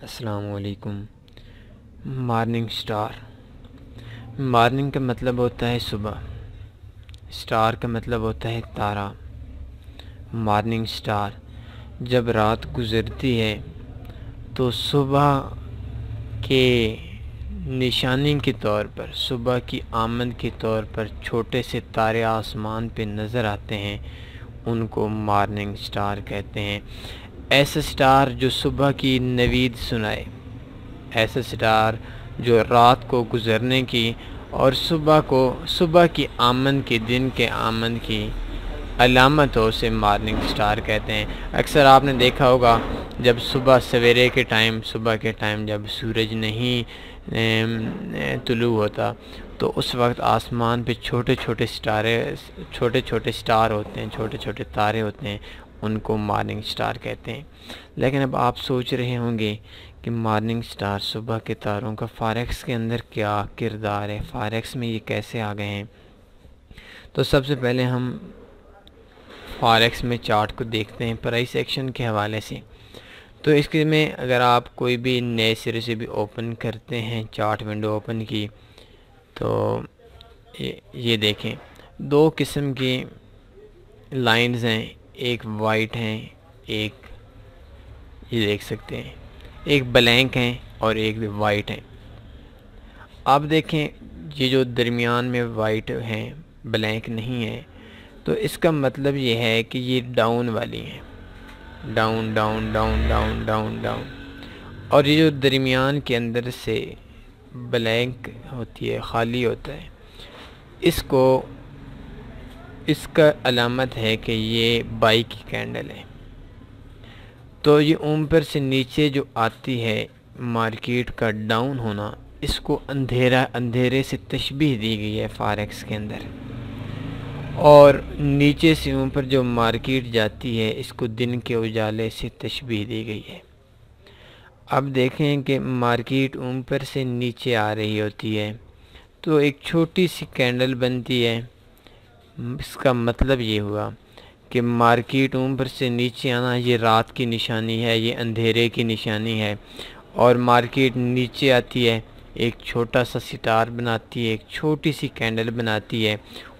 السلام علیکم۔ Morning star. Morning کا مطلب ہوتا ہے صبح، سٹار کا مطلب ہوتا ہے تارا۔ مارننگ سٹار جب رات گزرتی ہے تو صبح کے نشانی کے طور پر، صبح کی آمد کے طور پر چھوٹے سے تارے آسمان پہ نظر آتے ہیں، ان کو مارننگ سٹار کہتے ہیں۔ ایسا سٹار جو صبح کی نوید سنائے، ایسا سٹار جو رات کو گزرنے کی اور صبح کی آمد کے، دن کے آمد کی علامت ہو، اسے مارننگ سٹار کہتے ہیں۔ اکثر آپ نے دیکھا ہوگا جب سویرے کے ٹائم جب سورج نہیں طلوع ہوتا تو اس وقت آسمان پہ چھوٹے چھوٹے سٹار ہوتے ہیں، چھوٹے چھوٹے تارے ہوتے ہیں، ان کو مارننگ سٹار کہتے ہیں۔ لیکن اب آپ سوچ رہے ہوں گے کہ مارننگ سٹار، صبح کے تاروں کا فارکس کے اندر کیا کردار ہے، فارکس میں یہ کیسے آ گئے ہیں؟ تو سب سے پہلے ہم فارکس میں چارٹ کو دیکھتے ہیں پرائس ایکشن کے حوالے سے۔ تو اس کے میں اگر آپ کوئی بھی نئے سرے سے بھی اوپن کرتے ہیں، چارٹ ونڈو اوپن کی، تو یہ دیکھیں دو قسم کی لائنز ہیں، ایک وائٹ ہیں، ایک یہ دیکھ سکتے ہیں، ایک بلینک ہیں اور ایک وائٹ ہیں۔ آپ دیکھیں یہ جو درمیان میں وائٹ ہیں، بلینک نہیں ہے، تو اس کا مطلب یہ ہے کہ یہ ڈاؤن والی ہیں، down down down down down down. اور یہ جو درمیان کے اندر سے بلینک ہوتی ہے، خالی ہوتا ہے، اس کا علامت ہے کہ یہ بائی کی کینڈل ہے۔ تو یہ اوپر سے نیچے جو آتی ہے مارکیٹ کا ڈاؤن ہونا، اس کو اندھیرے سے تشبیہ دی گئی ہے فارکس کے اندر، اور نیچے سے اوپر جو مارکیٹ جاتی ہے اس کو دن کے اجالے سے تشبیہ دی گئی ہے۔ اب دیکھیں کہ مارکیٹ اوپر سے نیچے آ رہی ہوتی ہے تو ایک چھوٹی سی کینڈل بنتی ہے۔ اس کا مطلب یہ ہوا کہ مارکیٹ اوپر سے نیچے آنا یہ رات کی نشانی ہے، یہ اندھیرے کی نشانی ہے، اور مارکیٹ نیچے آتی ہے، ایک چھوٹا سا سٹار بناتی ہے، ایک چھوٹی سی کینڈل بناتی ہے،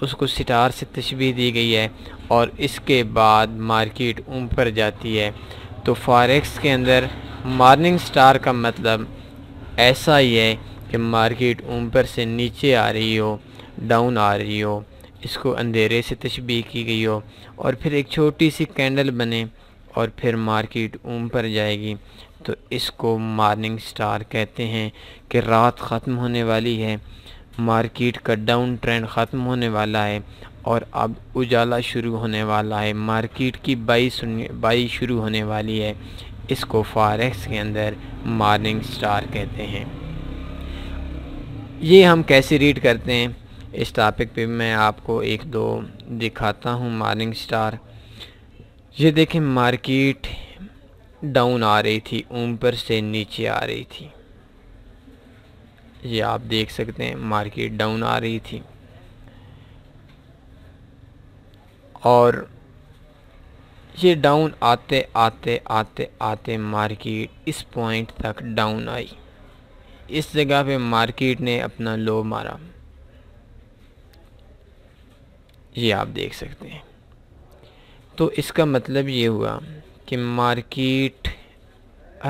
اس کو سٹار سے تشبیہ دی گئی ہے، اور اس کے بعد مارکیٹ اوپر جاتی ہے۔ تو فارکس کے اندر مارننگ سٹار کا مطلب ایسا ہی ہے کہ مارکیٹ اوپر سے نیچے آ رہی ہو، ڈاؤن آ رہی ہو، اس کو اندھیرے سے تشبیہ کی گئی ہو، اور پھر ایک چھوٹی سی کینڈل بنے اور پھر مارکیٹ اوپر جائے گی، تو اس کو مارننگ سٹار کہتے ہیں کہ رات ختم ہونے والی ہے، مارکیٹ کا ڈاؤن ٹرینڈ ختم ہونے والا ہے اور اب اجالا شروع ہونے والا ہے، مارکیٹ کی بائی شروع ہونے والی ہے۔ اس کو فارکس کے اندر مارننگ سٹار کہتے ہیں۔ یہ ہم کیسے ریڈ کرتے ہیں، اس ٹاپک پہ میں آپ کو ایک دو دکھاتا ہوں مارننگ سٹار۔ یہ دیکھیں مارکیٹ ڈاؤن آ رہی تھی، اوپر سے نیچے آ رہی تھی، یہ آپ دیکھ سکتے ہیں مارکیٹ ڈاؤن آ رہی تھی، اور یہ ڈاؤن آتے آتے آتے آتے مارکیٹ اس پوائنٹ تک ڈاؤن آئی، اس جگہ پہ مارکیٹ نے اپنا لو مارا، یہ آپ دیکھ سکتے ہیں۔ تو اس کا مطلب یہ ہوا کہ مارکیٹ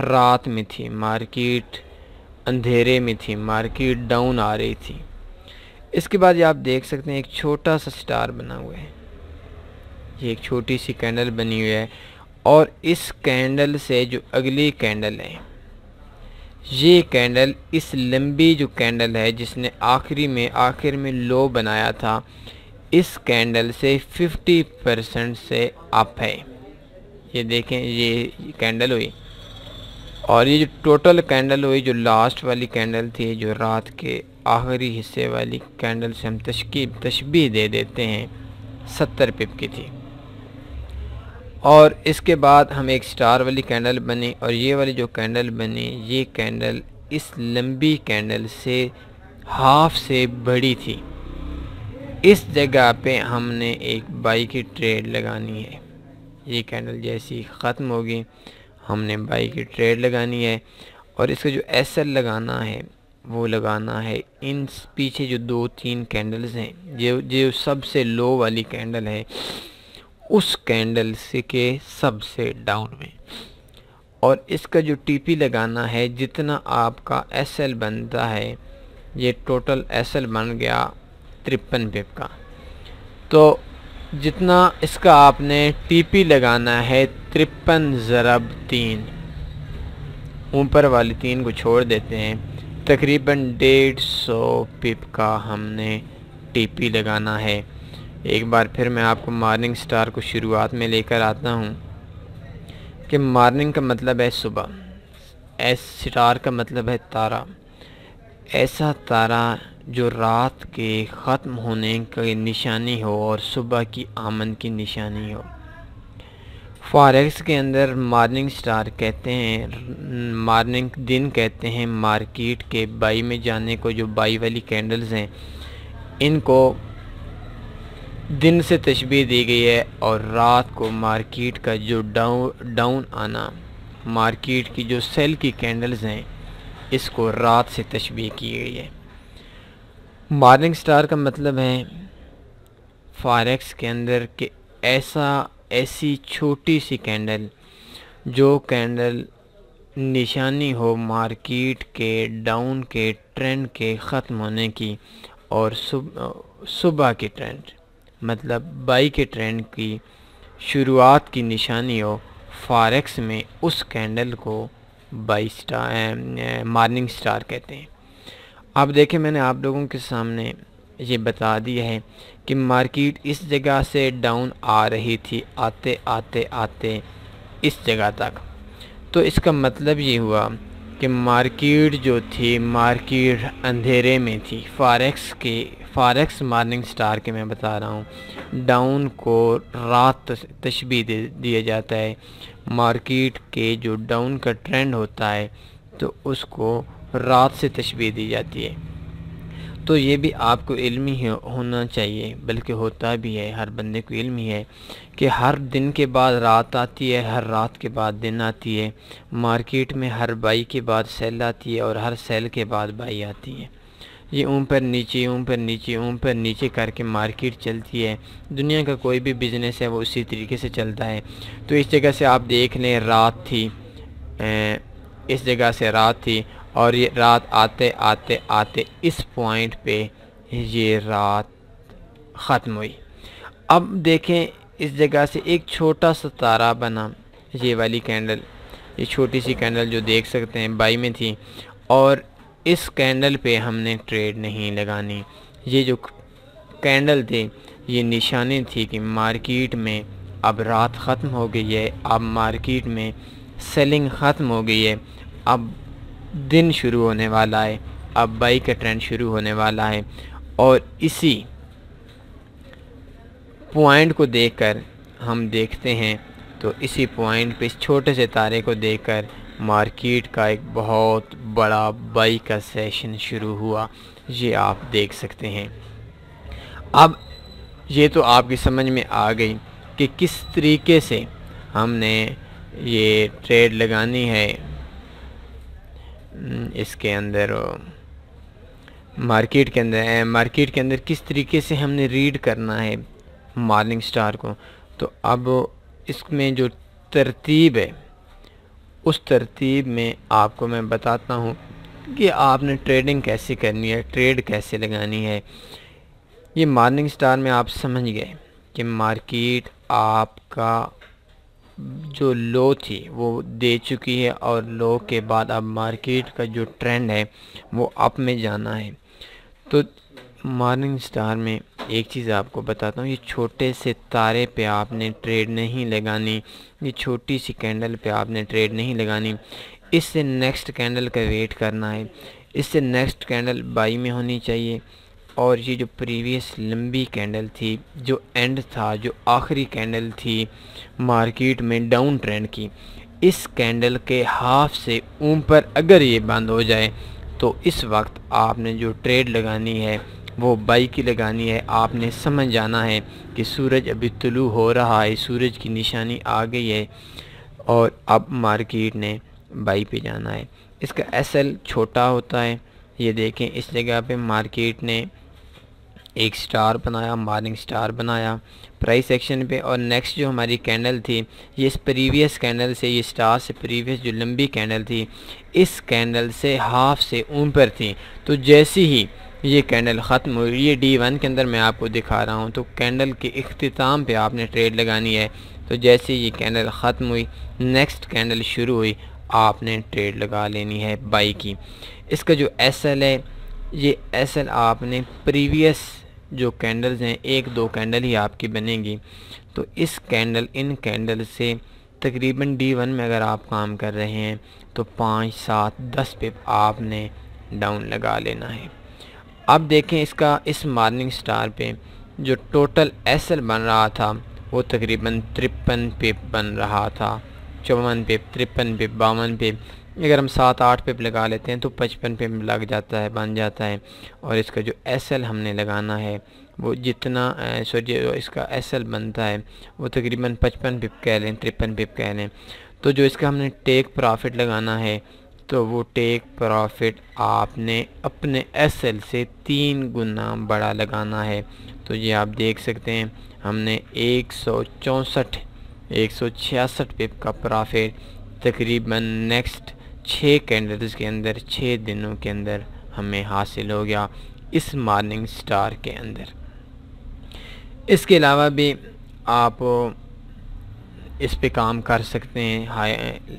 رات میں تھی، مارکیٹ اندھیرے میں تھی، مارکیٹ ڈاؤن آ رہی تھی۔ اس کے بعد یہ آپ دیکھ سکتے ہیں ایک چھوٹا سا سٹار بنا ہوا ہے، یہ ایک چھوٹی سی کینڈل بنی ہوئی ہے، اور اس کینڈل سے جو اگلی کینڈل ہے، یہ کینڈل اس لمبی جو کینڈل ہے جس نے آخر میں لو بنایا تھا، اس کینڈل سے 50% سے اپ ہے۔ یہ دیکھیں یہ کینڈل ہوئی، اور یہ جو ٹوٹل کینڈل ہوئی، جو لاسٹ والی کینڈل تھی، جو رات کے آخری حصے والی کینڈل سے ہم تشبیہ دے دیتے ہیں، 70 پپ کی تھی۔ اور اس کے بعد ہم ایک سٹار والی کینڈل بنی، اور یہ والی جو کینڈل بنی، یہ کینڈل اس لمبی کینڈل سے ہاف سے بڑی تھی۔ اس جگہ پہ ہم نے ایک بائی کی ٹریڈ لگانی ہے، یہ کینڈل جیسی ختم ہوگی ہم نے بائی کی ٹریڈ لگانی ہے، اور اس کا جو ایس ایل لگانا ہے وہ لگانا ہے ان پیچھے جو 2-3 کینڈلز ہیں، جو سب سے لو والی کینڈل ہے اس کینڈل سے کے سب سے ڈاؤن میں، اور اس کا جو ٹی پی لگانا ہے جتنا آپ کا ایس ایل بنتا ہے، یہ ٹوٹل ایس ایل بن گیا 53 پپ کا، تو جتنا اس کا آپ نے ٹی پی لگانا ہے 53 ضرب 3، اوپر والی 3 کو چھوڑ دیتے ہیں، تقریباً 150 پپ کا ہم نے ٹی پی لگانا ہے۔ ایک بار پھر میں آپ کو مارننگ سٹار کو شروعات میں لے کر آتا ہوں کہ مارننگ کا مطلب ہے صبح، ایس سٹار کا مطلب ہے تارہ، ایسا تارہ جو رات کے ختم ہونے کی نشانی ہو اور صبح کی آمد کی نشانی ہو۔ فاریکس کے اندر مارننگ سٹار کہتے ہیں، مارننگ دن کہتے ہیں مارکیٹ کے بائی میں جانے کو، جو بائی والی کینڈلز ہیں ان کو دن سے تشبیہ دی گئی ہے، اور رات کو مارکیٹ کا جو ڈاؤن آنا، مارکیٹ کی جو سیل کی کینڈلز ہیں اس کو رات سے تشبیہ کی گئی ہے۔ مارننگ سٹار کا مطلب ہے فاریکس کے اندر کہ ایسی چھوٹی سی کینڈل جو کینڈل نشانی ہو مارکیٹ کے ڈاؤن کے ٹرینڈ کے ختم ہونے کی، اور صبح کے ٹرینڈ مطلب بائی کے ٹرینڈ کی شروعات کی نشانی ہو، فاریکس میں اس کینڈل کو مارننگ سٹار کہتے ہیں۔ اب دیکھیں میں نے آپ لوگوں کے سامنے یہ بتا دیا ہے کہ مارکیٹ اس جگہ سے ڈاؤن آ رہی تھی، آتے آتے آتے اس جگہ تک، تو اس کا مطلب یہ ہوا کہ مارکیٹ جو تھی مارکیٹ اندھیرے میں تھی۔ فاریکس مارننگ سٹار کے میں بتا رہا ہوں، ڈاؤن کو رات تشبیہ دیا جاتا ہے، مارکیٹ کے جو ڈاؤن کا ٹرینڈ ہوتا ہے تو اس کو رات سے تشبیہ دی جاتی ہے۔ تو یہ بھی آپ کو علم ہی ہونا چاہیے، بلکہ ہوتا بھی ہے، ہر بندے کو علم ہی ہے کہ ہر دن کے بعد رات آتی ہے، ہر رات کے بعد دن آتی ہے، مارکیٹ میں ہر بائی کے بعد سیل آتی ہے اور ہر سیل کے بعد بائی آتی ہے۔ یہ اوپر نیچے اوپر نیچے اوپر نیچے کر کے مارکیٹ چلتی ہے۔ دنیا کا کوئی بھی بزنس ہے وہ اسی طریقے سے چلتا ہے۔ تو اس جگہ سے آپ دیکھ لیں رات تھی، اس جگہ سے رات تھی، اور یہ رات آتے آتے آتے اس پوائنٹ پہ یہ رات ختم ہوئی۔ اب دیکھیں اس جگہ سے ایک چھوٹا سا تارہ بنا، یہ والی کینڈل، یہ چھوٹی سی کینڈل جو دیکھ سکتے ہیں بائی میں تھی، اور اس کینڈل پہ ہم نے ٹریڈ نہیں لگانی۔ یہ جو کینڈل تھی یہ نشانی تھی کہ مارکیٹ میں اب رات ختم ہو گئی ہے، اب مارکیٹ میں سیلنگ ختم ہو گئی ہے، اب دن شروع ہونے والا ہے، اب بائی کا ٹرینڈ شروع ہونے والا ہے۔ اور اسی پوائنٹ کو دیکھ کر ہم دیکھتے ہیں، تو اسی پوائنٹ پہ اس چھوٹے سے تارے کو دیکھ کر مارکیٹ کا ایک بہت بڑا بائی کا سیشن شروع ہوا، یہ آپ دیکھ سکتے ہیں۔ اب یہ تو آپ کی سمجھ میں آ گئی کہ کس طریقے سے ہم نے یہ ٹریڈ لگانی ہے اس کے اندر، مارکیٹ کے اندر کس طریقے سے ہم نے ریڈ کرنا ہے مارننگ سٹار کو۔ تو اب اس میں جو ترتیب ہے اس ترتیب میں آپ کو میں بتاتا ہوں کہ آپ نے ٹریڈنگ کیسے کرنی ہے، ٹریڈ کیسے لگانی ہے۔ یہ مارننگ سٹار میں آپ سمجھ گئے کہ مارکیٹ آپ کا جو لو تھی وہ دے چکی ہے، اور لو کے بعد اب مارکیٹ کا جو ٹرینڈ ہے وہ اپ میں جانا ہے۔ تو مارننگ سٹار میں ایک چیز آپ کو بتاتا ہوں، یہ چھوٹے سے تارے پہ آپ نے ٹریڈ نہیں لگانی، یہ چھوٹی سی کینڈل پہ آپ نے ٹریڈ نہیں لگانی، اس سے نیکسٹ کینڈل کا ویٹ کرنا ہے، اس سے نیکسٹ کینڈل بائی میں ہونی چاہیے، اور یہ جو پریویس لمبی کینڈل تھی، جو اینڈ تھا، جو آخری کینڈل تھی مارکیٹ میں ڈاؤن ٹرینڈ کی، اس کینڈل کے ہاف سے اوپر اگر یہ بند ہو جائے تو اس وقت آپ نے جو ٹریڈ لگانی ہے وہ بائی کی لگانی ہے۔ آپ نے سمجھ جانا ہے کہ سورج ابھی طلوع ہو رہا ہے، سورج کی نشانی آ گئی ہے، اور اب مارکیٹ نے بائی پہ جانا ہے۔ اس کا ایس ایل چھوٹا ہوتا ہے، یہ دیکھیں اس جگہ پہ مارکیٹ نے ایک سٹار بنایا، مارننگ سٹار بنایا پرائس ایکشن پہ، اور نیکسٹ جو ہماری کینڈل تھی یہ اس پریویس کینڈل سے، یہ سٹار سے پریویس جو لمبی کینڈل تھی اس کینڈل سے ہاف سے اوپر تھی، تو جیسی ہی یہ کینڈل ختم ہوئی، یہ D1 کے اندر میں آپ کو دکھا رہا ہوں، تو کینڈل کے اختتام پہ آپ نے ٹریڈ لگانی ہے، تو جیسے یہ کینڈل ختم ہوئی نیکسٹ کینڈل شروع ہوئی آپ نے ٹریڈ لگا لینی ہے بائی کی۔ اس کا جو ایس ایل ہے، یہ ایس ایل آپ نے پریویس جو کینڈلز ہیں، ایک دو کینڈل ہی آپ کی بنیں گی، تو اس کینڈل ان کینڈل سے تقریباً D1 میں اگر آپ کام کر رہے ہیں تو 5 7 10 پپ آپ نے ڈاؤن لگا لینا ہے۔ اب دیکھیں اس کا اس مارننگ سٹار پہ جو ٹوٹل ایس ایل بن رہا تھا وہ تقریباً 53 پپ بن رہا تھا، 54 پپ، 53 پپ، 52 پپ، اگر ہم 7 8 پپ لگا لیتے ہیں تو 55 پپ لگ جاتا ہے، بن جاتا ہے۔ اور اس کا جو ایس ایل ہم نے لگانا ہے وہ جتنا جو اس کا ایس ایل بنتا ہے وہ تقریباً 55 پپ کہہ لیں، 53 پپ کہہ لیں، تو جو اس کا ہم نے ٹیک پرافٹ لگانا ہے تو وہ ٹیک پرافٹ آپ نے اپنے ایس ایل سے 3 گنا بڑا لگانا ہے۔ تو یہ آپ دیکھ سکتے ہیں ہم نے 166 پپ کا پرافٹ تقریباً نیکسٹ 6 کینڈلز کے اندر، 6 دنوں کے اندر ہمیں حاصل ہو گیا اس مارننگ سٹار کے اندر۔ اس کے علاوہ بھی آپ اس پہ کام کر سکتے ہیں،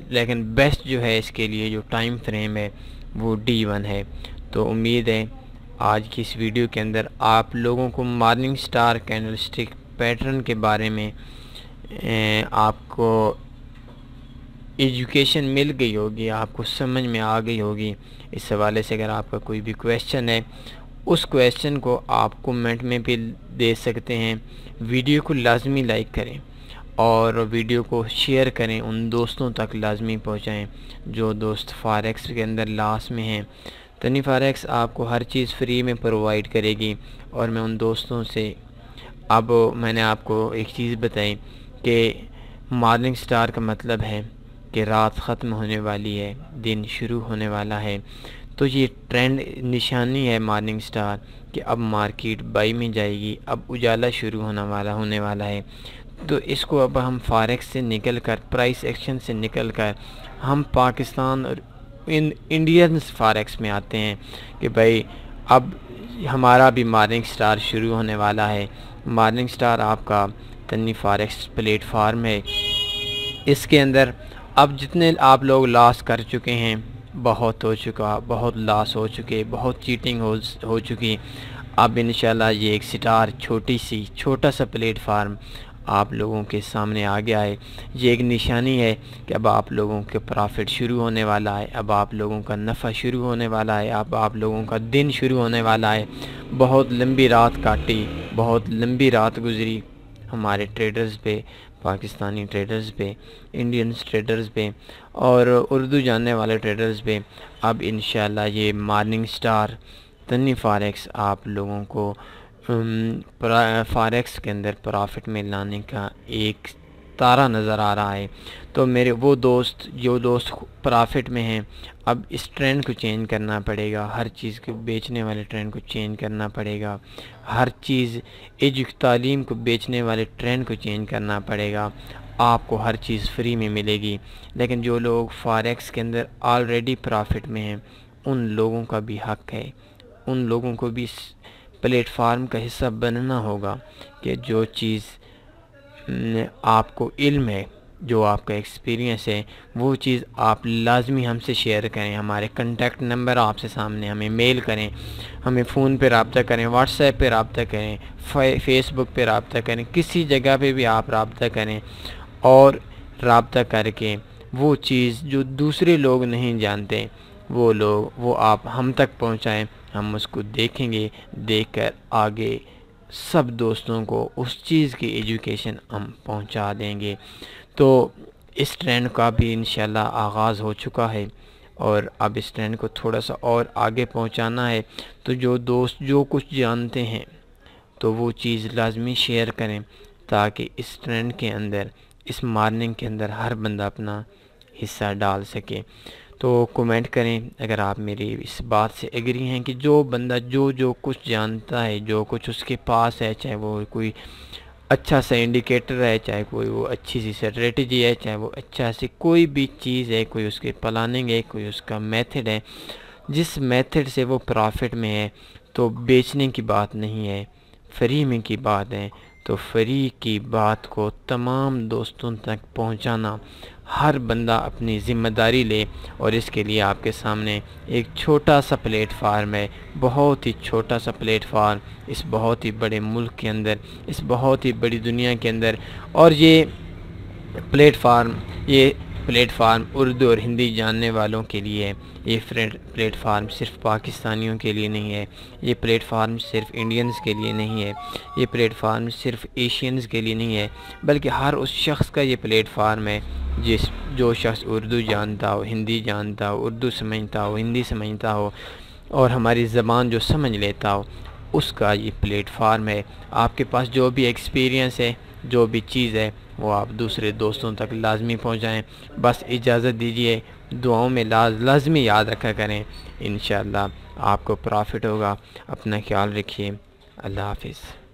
لیکن بیسٹ جو ہے اس کے لیے جو ٹائم فریم ہے وہ D1 ہے۔ تو امید ہے آج کی اس ویڈیو کے اندر آپ لوگوں کو morning star candlestick pattern کے بارے میں آپ کو ایجوکیشن مل گئی ہوگی، آپ کو سمجھ میں آ گئی ہوگی۔ اس حوالے سے اگر آپ کا کوئی بھی کویسچن ہے اس کویسچن کو آپ کومنٹ میں بھی دے سکتے ہیں۔ ویڈیو کو لازمی لائک کریں اور ویڈیو کو شیئر کریں، ان دوستوں تک لازمی پہنچائیں جو دوست فاریکس کے اندر لاس میں ہیں۔ تنی فاریکس آپ کو ہر چیز فری میں پرووائڈ کرے گی، اور میں ان دوستوں سے اب میں نے آپ کو ایک چیز بتائی کہ مارننگ سٹار کا مطلب ہے کہ رات ختم ہونے والی ہے، دن شروع ہونے والا ہے، تو یہ ٹرینڈ نشانی ہے مارننگ سٹار کہ اب مارکیٹ بائی میں جائے گی، اب اجالا شروع ہونے والا ہے۔ تو اس کو اب ہم فاریکس سے نکل کر، پرائس ایکشن سے نکل کر ہم پاکستان اور انڈین فاریکس میں آتے ہیں کہ بھائی اب ہمارا بھی مارننگ سٹار شروع ہونے والا ہے۔ مارننگ سٹار آپ کا تنی فاریکس پلیٹ فارم ہے، اس کے اندر اب جتنے آپ لوگ لاس کر چکے ہیں بہت ہو چکا، بہت لاس ہو چکے، بہت چیٹنگ ہو چکی، اب انشاءاللہ یہ ایک سٹار چھوٹا سا پلیٹ فارم آپ لوگوں کے سامنے آ گیا ہے۔ یہ ایک نشانی ہے کہ اب آپ لوگوں کے پرافٹ شروع ہونے والا ہے، اب آپ لوگوں کا نفع شروع ہونے والا ہے، اب آپ لوگوں کا دن شروع ہونے والا ہے۔ بہت لمبی رات کاٹی، بہت لمبی رات گزری ہمارے ٹریڈرز پہ، پاکستانی ٹریڈرز پہ، انڈینز ٹریڈرز پہ اور اردو جاننے والے ٹریڈرز پہ۔ اب انشاءاللہ یہ مارننگ سٹار تنی فاریکس آپ لوگوں کو فاریکس کے اندر پرافٹ میں لانے کا ایک تارہ نظر آ رہا ہے۔ تو میرے وہ دوست جو پرافٹ میں ہیں، اب اس ٹرینڈ کو چینج کرنا پڑے گا، ہر چیز کو بیچنے والے ٹرینڈ کو چینج کرنا پڑے گا، ہر چیز تعلیم کو بیچنے والے ٹرینڈ کو چینج کرنا پڑے گا۔ آپ کو ہر چیز فری میں ملے گی، لیکن جو لوگ فاریکس کے اندر آلریڈی پرافٹ میں ہیں ان لوگوں کا بھی حق ہے، ان لوگوں کو بھی اس پلیٹ فارم کا حصہ بننا ہوگا کہ جو چیز آپ کو علم ہے، جو آپ کا ایکسپیرینس ہے، وہ چیز آپ لازمی ہم سے شیئر کریں۔ ہمارے کنٹیکٹ نمبر آپ سے سامنے، ہمیں میل کریں، ہمیں فون پہ رابطہ کریں، واٹس ایپ پہ رابطہ کریں، فیس بک پہ رابطہ کریں، کسی جگہ پہ بھی آپ رابطہ کریں، اور رابطہ کر کے وہ چیز جو دوسرے لوگ نہیں جانتے وہ آپ ہم تک پہنچائیں، ہم اس کو دیکھیں گے، دیکھ کر آگے سب دوستوں کو اس چیز کی ایجوکیشن ہم پہنچا دیں گے۔ تو اس ٹرینڈ کا بھی انشاءاللہ آغاز ہو چکا ہے، اور اب اس ٹرینڈ کو تھوڑا سا اور آگے پہنچانا ہے، تو جو دوست جو کچھ جانتے ہیں تو وہ چیز لازمی شیئر کریں، تاکہ اس ٹرینڈ کے اندر، اس مارننگ کے اندر ہر بندہ اپنا حصہ ڈال سکیں۔ تو کمنٹ کریں اگر آپ میری اس بات سے ایگری ہیں کہ جو بندہ جو کچھ جانتا ہے، جو کچھ اس کے پاس ہے، چاہے وہ کوئی اچھا سا انڈیکیٹر ہے، چاہے کوئی وہ اچھی سی اسٹریٹجی ہے، چاہے وہ اچھا سی کوئی بھی چیز ہے، کوئی اس کے پلاننگ ہے، کوئی اس کا میتھڈ ہے، جس میتھڈ سے وہ پرافٹ میں ہے، تو بیچنے کی بات نہیں ہے، فری میں کی بات ہے۔ تو فری کی بات کو تمام دوستوں تک پہنچانا ہر بندہ اپنی ذمہ داری لے، اور اس کے لیے آپ کے سامنے ایک چھوٹا سا پلیٹ فارم ہے، بہت ہی چھوٹا سا پلیٹ فارم اس بہت ہی بڑے ملک کے اندر، اس بہت ہی بڑی دنیا کے اندر۔ اور یہ پلیٹ فارم اردو اور ہندی جاننے والوں کے لیے ہے۔ یہ پلیٹ فارم صرف پاکستانیوں کے لیے نہیں ہے، یہ پلیٹ فارم صرف انڈینز کے لیے نہیں ہے، یہ پلیٹ فارم صرف ایشینز کے لیے نہیں ہے، بلکہ ہر اس شخص کا یہ پلیٹ فارم ہے جو شخص اردو جانتا ہو، ہندی جانتا ہو، اردو سمجھتا ہو، ہندی سمجھتا ہو، اور ہماری زبان جو سمجھ لیتا ہو، اس کا یہ پلیٹ فارم ہے۔ آپ کے پاس جو بھی ایکسپیرینس ہے، جو بھی چیز ہے، وہ آپ دوسرے دوستوں تک لازمی پہنچائیں۔ بس اجازت دیجیے، دعاؤں میں لازمی یاد رکھا کریں، انشاءاللہ آپ کو پرافٹ ہوگا۔ اپنا خیال رکھیے، اللہ حافظ۔